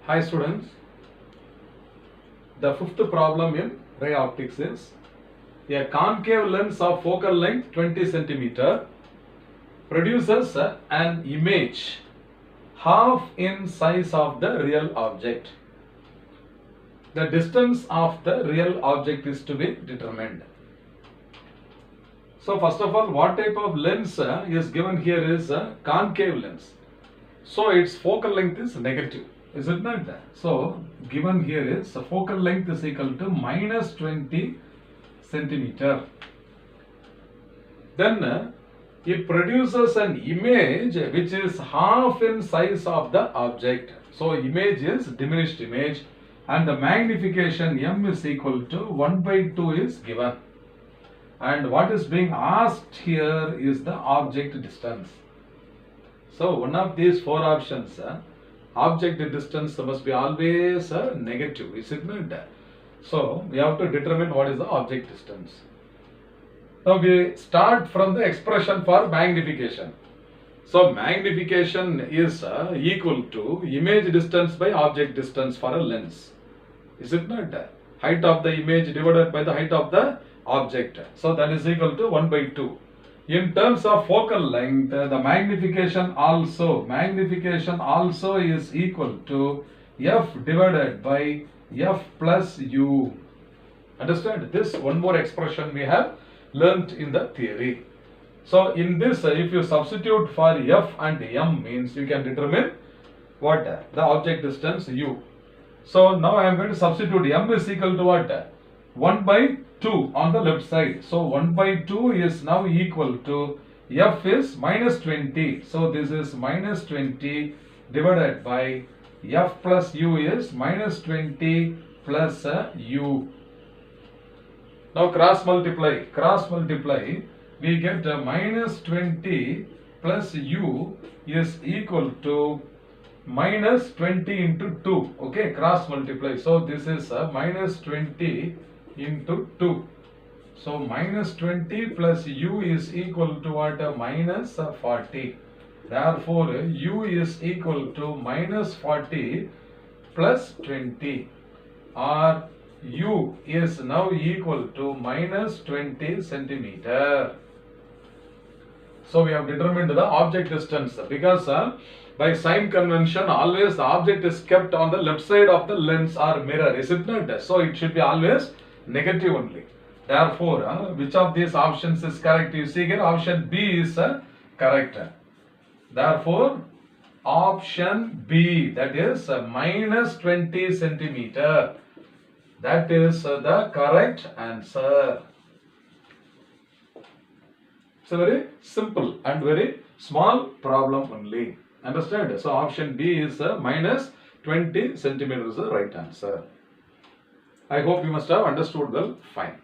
Hi students, the fifth problem in ray optics is a concave lens of focal length 20 cm produces an image half in size of the real object. The distance of the real object is to be determined. So first of all, what type of lens is given here is a concave lens. So its focal length is negative. Is it not? So given here is the focal length is equal to minus 20 centimeter. Then it produces an image which is half in size of the object. So image is diminished image and the magnification m is equal to 1/2 is given. And what is being asked here is the object distance. So one of these four options, object distance must be always negative, is it not? So we have to determine what is the object distance. Now we start from the expression for magnification. So magnification is equal to image distance by object distance for a lens. Is it not? Height of the image divided by the height of the object. So that is equal to 1/2. In terms of focal length, the magnification also is equal to f divided by f plus u. Understand? This one more expression we have learnt in the theory. So in this, if you substitute for f and m means you can determine what? The object distance u. So now I am going to substitute m is equal to what? 1/2 on the left side. So 1/2 is now equal to f is minus 20. So this is minus 20 divided by f plus u is minus 20 plus u. Now cross multiply, we get minus 20 plus u is equal to minus 20 into 2. Okay, cross multiply. So this is minus 20 into 2. So minus 20 plus u is equal to what? Minus 40. Therefore u is equal to minus 40 plus 20, or u is now equal to minus 20 centimeter. So we have determined the object distance because by sign convention always the object is kept on the left side of the lens or mirror, is it not? So it should be always negative only. Therefore, which of these options is correct? You see here option B is correct. Therefore, option B, that is minus 20 centimeter. That is the correct answer. It's a very simple and very small problem only. Understand? So option B is minus 20 centimeters is the right answer. I hope you must have understood well. Fine.